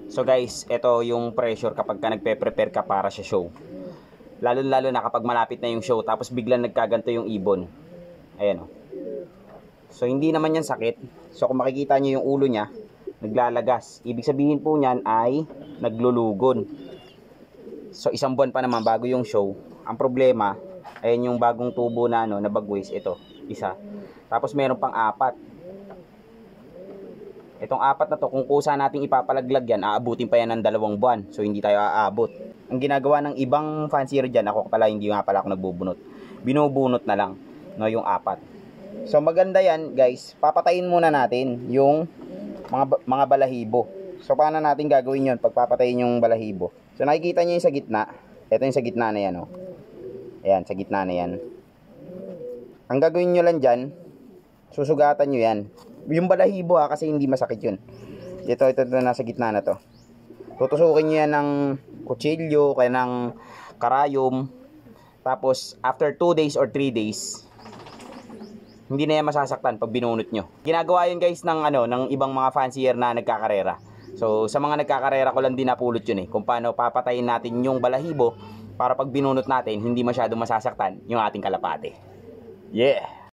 So guys, ito yung pressure kapag ka nagpe-prepare ka para sa show. Lalo na kapag malapit na yung show tapos biglang nagkaganto yung ibon. Ayan o. So hindi naman yan sakit. So kung makikita nyo yung ulo nya, naglalagas. Ibig sabihin po niyan ay naglulugon. So isang buwan pa naman bago yung show. Ang problema, ayan yung bagong tubo na na bagwis. Ito, isa. Tapos meron pang 4. Itong 4 na to, kung kusa nating ipapalaglag yan, aabutin pa yan ng 2 buwan. So hindi tayo aabot. Ang ginagawa ng ibang fancier dyan, ako pala hindi nga pala ako nagbubunot. Binubunot na lang yung 4. So maganda yan guys. Papatayin muna natin yung mga balahibo. So paano natin gagawin yun pag papatayin yung balahibo? So nakikita nyo yung sa gitna. Ito yung sa gitna na yan. Oh. Ayan, sa gitna na yan. Ang gagawin nyo lang dyan, susugatan nyo yan. Yung balahibo kasi hindi masakit yun. Ito nasa gitna na to. Tutusukin nyo yan ng kutsilyo, kaya ng karayom. Tapos after 2 days or 3 days, hindi na yan masasaktan pag binunot nyo. Ginagawa yun guys ng ibang mga fancier na nagkakarera. So sa mga nagkakarera ko lang din napulot yun kung paano papatayin natin yung balahibo para pag binunot natin, hindi masyadong masasaktan yung ating kalapate. Yeah!